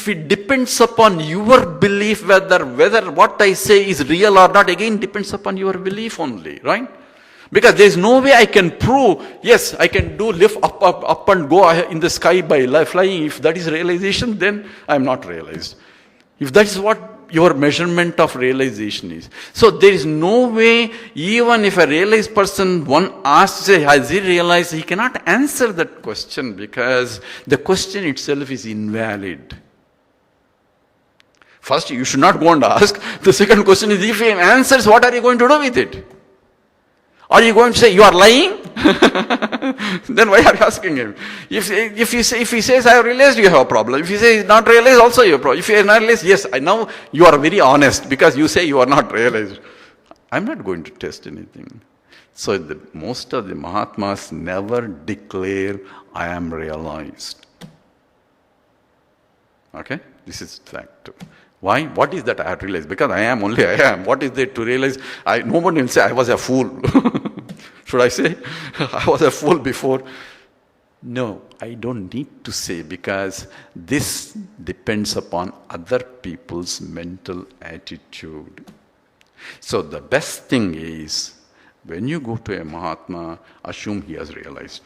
it depends upon your belief whether what I say is real or not, again depends upon your belief only, right? Because there is no way I can prove, yes, I can do lift up and go in the sky by flying. If that is realization, then I am not realized. If that is what your measurement of realization is. So there is no way, even if a realized person, one asks, has he realized, he cannot answer that question because the question itself is invalid. First, you should not go and ask. The second question is, if he answers, what are you going to do with it? Are you going to say, you are lying? Then why are you asking him? If he says, I have realized, you have a problem. If he says, not realized, also you have a problem. If you are not realized, yes, now you are very honest because you say you are not realized. I'm not going to test anything. So most of the Mahatmas never declare, I am realized. Okay? This is fact. Why? What is that I have realized? Because I am only I am. What is there to realize? Nobody will say I was a fool. Should I say? I was a fool before. No, I don't need to say because this depends upon other people's mental attitude. So the best thing is, when you go to a Mahatma, assume he has realized.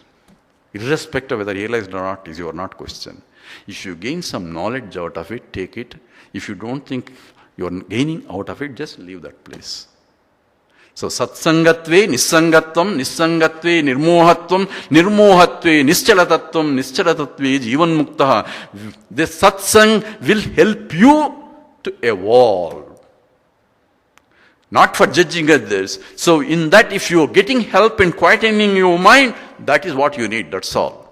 Irrespective of whether he realized or not, is your not question. If you gain some knowledge out of it, take it. If you don't think you are gaining out of it, just leave that place. So satsangatve nissangatvam, nissangatve nirmohatvam, nirmohatve nischalatatvam, nischalatatve jivan muktaha. This satsang will help you to evolve. Not for judging others. So in that, if you are getting help in quietening your mind, that is what you need, that's all.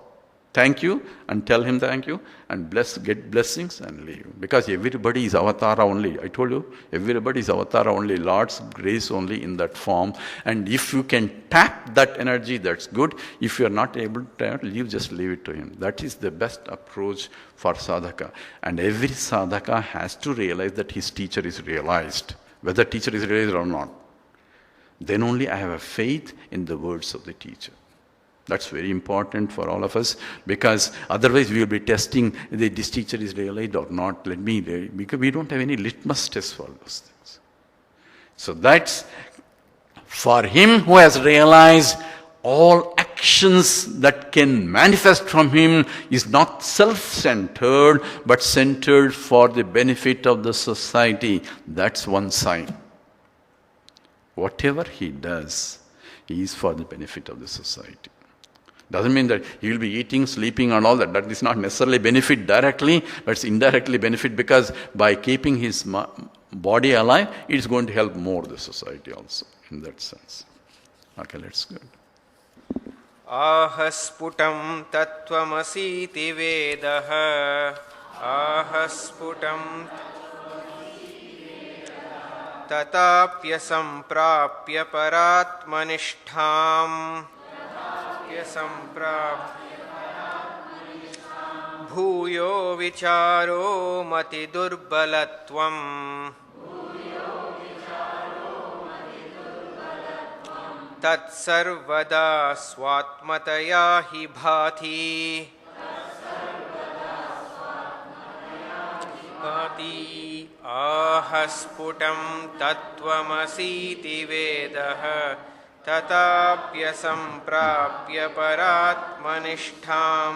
Thank you, and tell him thank you, and get blessings and leave. Because everybody is avatara only. I told you, everybody is avatara only, Lord's grace only in that form. And if you can tap that energy, that's good. If you are not able to leave, just leave it to him. That is the best approach for sadhaka. And every sadhaka has to realize that his teacher is realized, whether teacher is realized or not. Then only I have a faith in the words of the teacher. That's very important for all of us, because otherwise we will be testing that this teacher is realized or not. Because we don't have any litmus test for those things. So that's for him who has realized all actions that can manifest from him is not self-centered, but centered for the benefit of the society. That's one sign. Whatever he does, he is for the benefit of the society. Doesn't mean that he will be eating, sleeping and all that. That is not necessarily benefit directly, but it's indirectly benefit, because by keeping his body alive, it is going to help more the society also in that sense. Okay, let's go. Ahasputam tattvamasiti vedaha. Ahasputam tatapya samprapya paratmanishtham. Bhuyo vicharo mati durbalatvam. Tat sarvada swatmataya hi bhati. Ahasputam tattvamasiti vedaha. Tatapya samprapya paratmanishtham.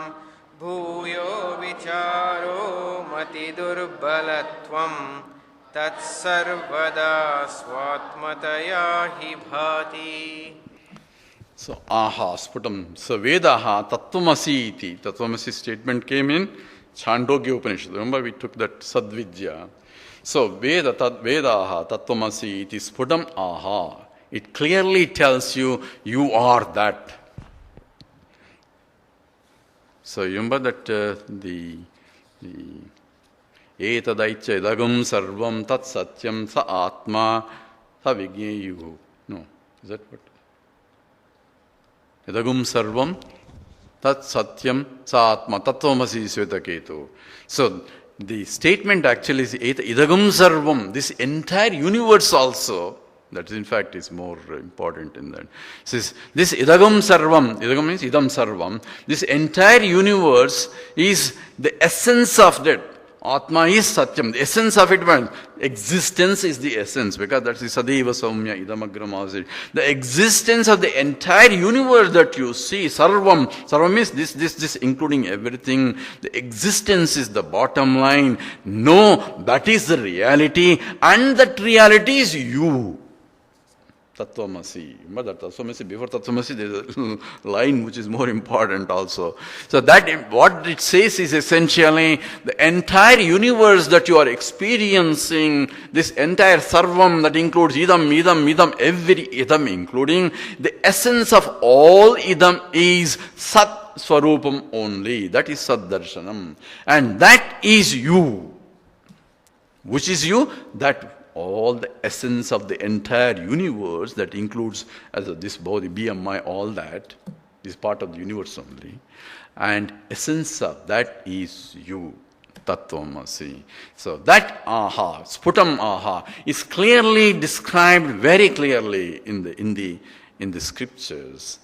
Bhuyo vicharo mati durbalatvam. Tat sarvada swatmataya hi bhati. So ahasputam. So vedaha tattvamasi iti. Tattvamasi statement came in Chandogya Upanishad. Remember we took that sadvidya. So vedaha tattvamasi iti sputam aha. It clearly tells you, you are that. So remember that the etadaicha idagam sarvam tat satyam sa atma sa vigneyuhu. No, is that what? Idagum sarvam tat satyam sa atma tattvamasi svetaketu. So the statement actually is idagum sarvam, this entire universe also. That in fact is more important in that. It says this idagam sarvam, idagam means idam sarvam, this entire universe is the essence of that. Atma is satyam, the essence of it, existence is the essence, because that's the sadeva saumya idamagramasid. The existence of the entire universe that you see, sarvam, sarvam is this including everything. The existence is the bottom line. No, that is the reality, and that reality is you. Tattvamasi. Remember that Tattvamasi, before Tattvamasi there is a line which is more important also. So that what it says is essentially the entire universe that you are experiencing, this entire sarvam that includes idam, every idam including, the essence of all idam is Sat Swarupam only. That is Saddarsanam. And that is you. Which is you? That all the essence of the entire universe that includes as this body, BMI, all that is part of the universe only. And essence of that is you, Tattvamasi. So that aha, sputam aha, is clearly described very clearly in the scriptures.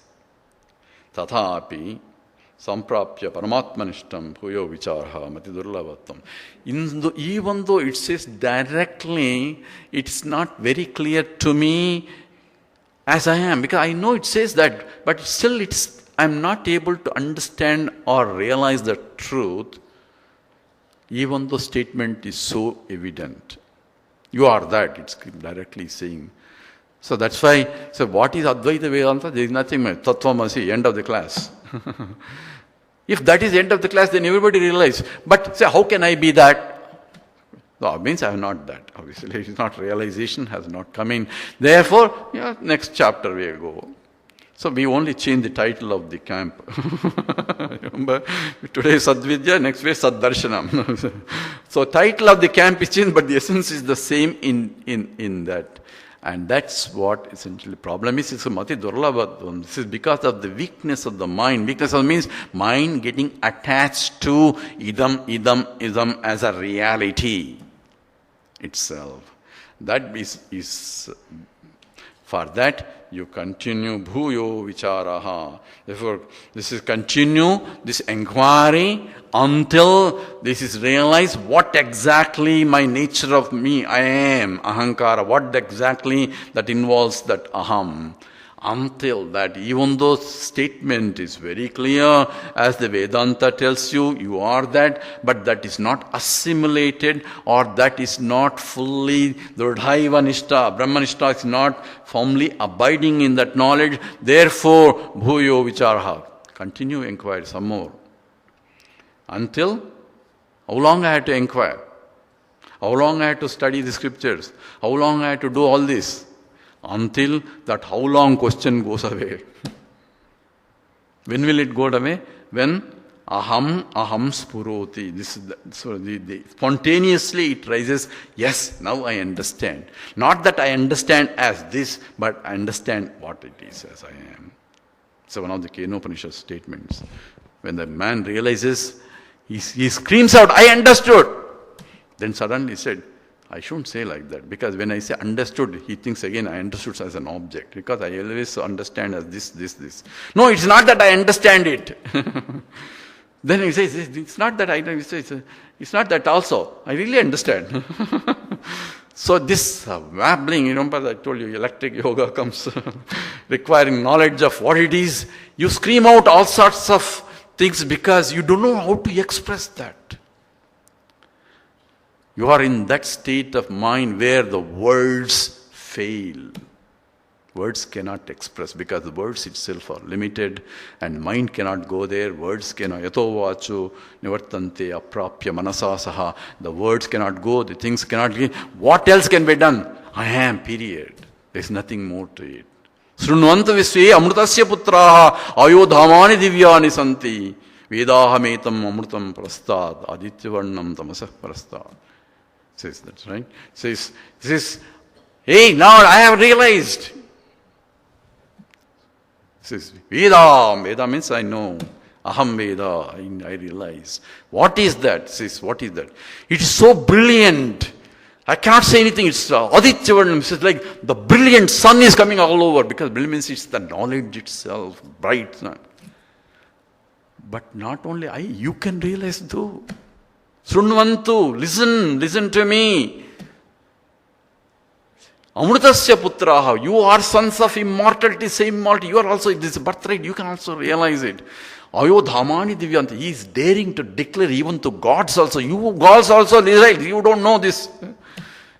Tathapi samprapya paramatmanishtam bhuyo vicharha matidurlavattam. Even though it says directly, it's not very clear to me as I am, because I know it says that, but still I'm not able to understand or realize the truth, even though statement is so evident. You are that, it's directly saying. So that's why, so what is Advaita Vedanta? There is nothing more. Tattvamasi, end of the class. If that is the end of the class, then everybody realizes. But say, how can I be that? No, it means I am not that. Obviously, it is not realization, has not come in. Therefore, next chapter we go. So we only change the title of the camp. Remember, today is Sadvidya, next way Saddarsanam. So title of the camp is changed, but the essence is the same in that. And that's what essentially problem is. It's a mati durlabhatvam. This is because of the weakness of the mind. Weakness means mind getting attached to idam as a reality itself. That is for that you continue bhuyo vicharaha. Therefore, this is continue this inquiry until this is realized what exactly my nature of me I am, ahankara, what exactly that involves that aham. Until that, even though statement is very clear, as the Vedanta tells you, you are that, but that is not assimilated or that is not fully durdhaiva nishta, brahmanishta is not firmly abiding in that knowledge. Therefore, bhuyo vicharha. Continue inquiry some more. Until, how long I had to inquire? How long I had to study the scriptures? How long I had to do all this? Until that how long question goes away. When will it go away? When aham spuroti. The spontaneously it rises, yes, now I understand. Not that I understand as this, but I understand what it is as I am. So one of the Kenopanishad statements. When the man realizes, he screams out, I understood. Then suddenly he said, I shouldn't say like that, because when I say understood, he thinks again I understood as an object, because I always understand as this. No, it's not that I understand it. Then he says, it's not that I understand, it's not that also. I really understand. So this wabbling, remember I told you electric yoga comes requiring knowledge of what it is. You scream out all sorts of things because you don't know how to express that. You are in that state of mind where the words fail. Words cannot express because the words itself are limited and mind cannot go there. Words cannot. Yato vacho nivartante aprapya manasasaha. The words cannot go, the things cannot be. What else can be done? I am, period. There is nothing more to it. Srunvanta visve amrutasya putraha ayodhamani divyani santi. Vedahametam amrutam prastad adityavarnam tamasah prastad. Says that, right? Says, hey, now I have realized. Says, Veda. Veda means I know. Aham Veda, I realize. What is that? Says, what is that? It is so brilliant. I cannot say anything. It's Aditya Varnam. It's like the brilliant sun is coming all over, because brilliant means it's the knowledge itself, bright. But not only I, you can realize too. Srunvantu, listen to me. Amrutasya putraha, you are sons of immortality, same immortality. You are also, this birthright, you can also realize it. Ayodhamani divyanta, he is daring to declare even to gods also. You gods also realize, you don't know this.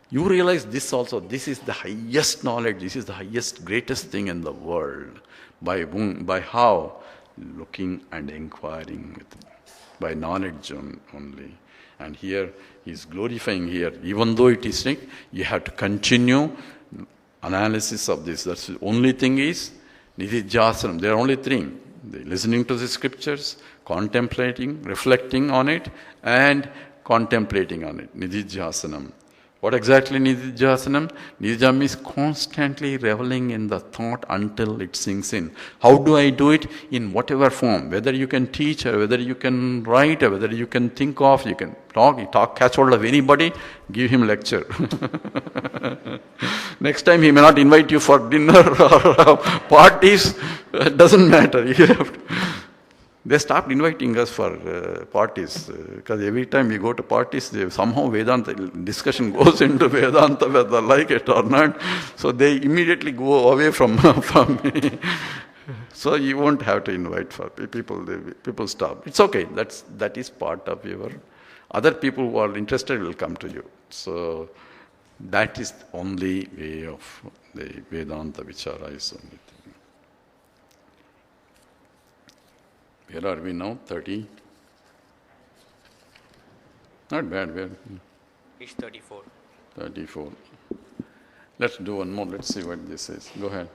You realize this also. This is the highest knowledge. This is the highest, greatest thing in the world. By whom? By how? Looking and inquiring with it. By knowledge only. And here, he is glorifying here. Even though it is like, you have to continue analysis of this. That's the only thing is, nididhyasanam. There are only three. Listening to the scriptures, contemplating, reflecting on it, and contemplating on it. Nididhyasanam. What exactly Nididhyasanam? Nididhya means constantly reveling in the thought until it sinks in. How do I do it? In whatever form. Whether you can teach, or whether you can write, or whether you can think of, you can talk, catch hold of anybody, give him lecture. Next time he may not invite you for dinner or parties. It doesn't matter. You have to. They stopped inviting us for parties, because every time we go to parties, somehow Vedanta discussion goes into Vedanta, whether like it or not. So they immediately go away from me. So you won't have to invite for people. People stop. It's okay. That is part of your. Other people who are interested will come to you. So that is the only way of the Vedanta Vichara is only. Where are we now? 30? Not bad. Where? It's 34. 34. Let's do one more. Let's see what this is. Go ahead.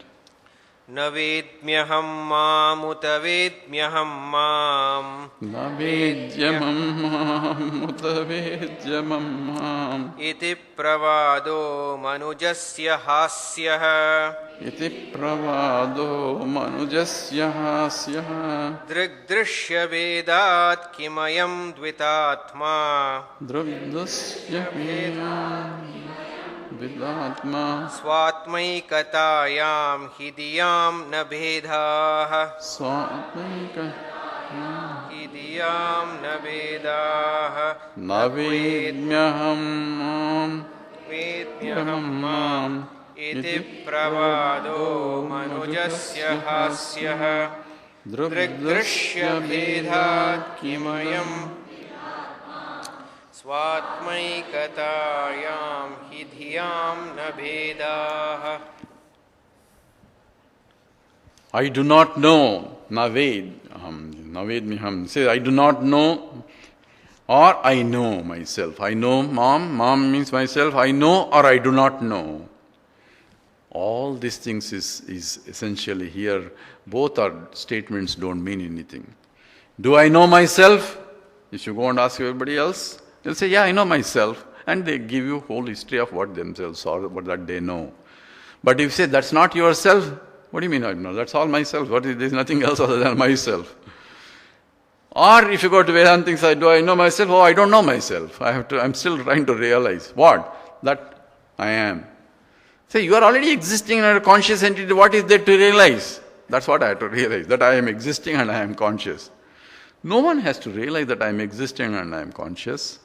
न वेद्म्यहं मामुत वेद्म्यहं माम् न वेद्यमं मामुत वेद्यमं माम् इति प्रवादो मनुजस्य हास्यः इति प्रवादो मनुजस्य हास्यः दृग्दृश्यवेदात् किमयं द्वितात्मा दृग्दृश्य विदात्मा स्वात्मैकतायां हि धियां न भेदाः हि धियां न भेदाः न वेद्म्यहं माम् इति प्रवादो मनुजस्य हास्यः दृग्दृश्यभेदात् किमयं स्वात्मैकतायां हि धियां न भेदाः. I do not know. Naved. Naved miham. Say, I do not know, or I know myself. I know mom. Mom means myself. I know, or I do not know. All these things is essentially here. Both are statements don't mean anything. Do I know myself? If you go and ask everybody else, they'll say, yeah, I know myself. And they give you whole history of what themselves are, what that they know. But if you say, that's not yourself, what do you mean I know? That's all myself. There's nothing else other than myself. Or if you go to Vedanta and say, do I know myself? Oh, I don't know myself. I'm still trying to realize. What? That I am. Say, you are already existing in a conscious entity. What is there to realize? That's what I have to realize. That I am existing and I am conscious. No one has to realize that I am existing and I am conscious.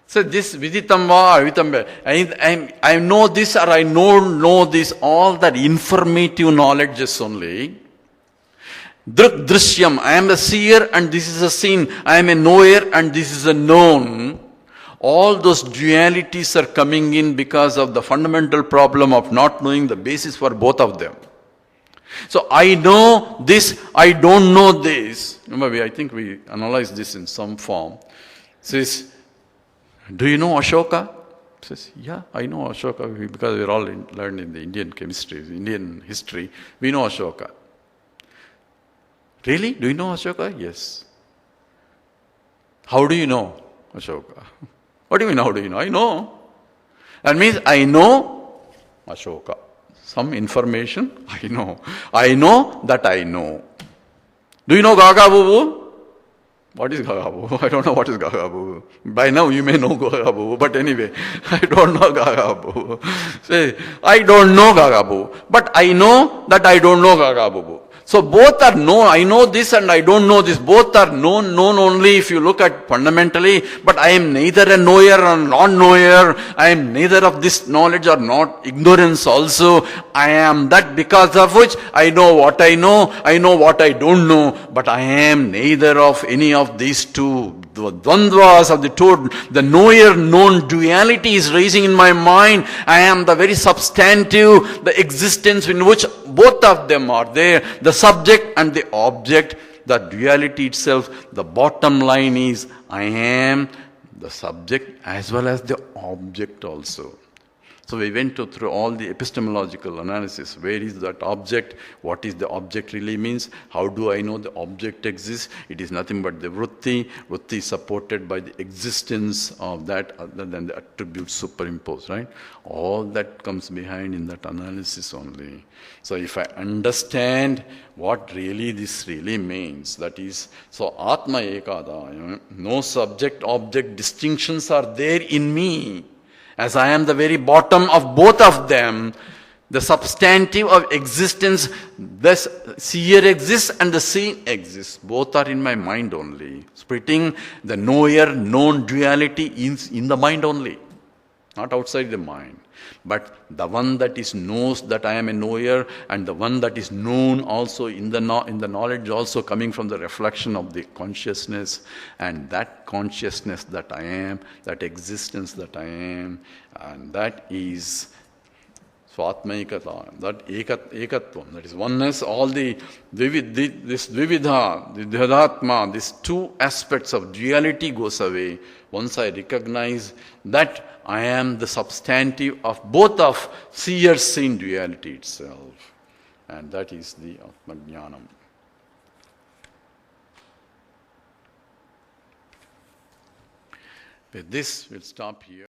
So this viditam va avitam va, I know this or I don't know this, all that informative knowledge is only. Drik drishyam, I am a seer and this is a seen. I am a knower and this is a known. All those dualities are coming in because of the fundamental problem of not knowing the basis for both of them. So I know this, I don't know this. Remember, I think we analyzed this in some form. It says, do you know Ashoka? He says, yeah, I know Ashoka because we're all learned in the Indian chemistry, Indian history. We know Ashoka. Really? Do you know Ashoka? Yes. How do you know Ashoka? What do you mean, how do you know? I know. That means I know Ashoka. some information, I know. I know that I know. Do you know Gaga Boo? What is Gaga Boo? I don't know what is Gaga Boo. By now you may know Gaga Boo, but anyway, I don't know Gaga Boo. Say, I don't know Gaga Boo, but I know that I don't know Gaga Boo. So both are known. I know this and I don't know this. Both are known only if you look at fundamentally. But I am neither a knower or non-knower. I am neither of this knowledge or not ignorance also. I am that because of which I know what I know what I don't know. But I am neither of any of these two. The dvandvas of the two, the knower-known duality is rising in my mind. I am the very substantive, the existence in which both of them are there. The subject and the object, the duality itself. The bottom line is, I am the subject as well as the object also. So we went through all the epistemological analysis. Where is that object? What is the object really means? How do I know the object exists? It is nothing but the vritti. Vritti is supported by the existence of that other than the attributes superimposed, right? All that comes behind in that analysis only. So if I understand what really this really means, that is, so Atma Ekada, no subject-object distinctions are there in me. As I am the very bottom of both of them, the substantive of existence, the seer exists and the seen exists. Both are in my mind only. Splitting the knower-known duality in the mind only, not outside the mind. But the one that is knows that I am a knower, and the one that is known also in the knowledge also coming from the reflection of the consciousness, and that consciousness that I am, that existence that I am, and that is Swatmaikata, that ekatvam, that is oneness, all this vividha, the dhyadhatma, these two aspects of duality goes away. Once I recognize that I am the substantive of both of seer-seen duality itself. And that is the Atmajnanam. With this, we'll stop here.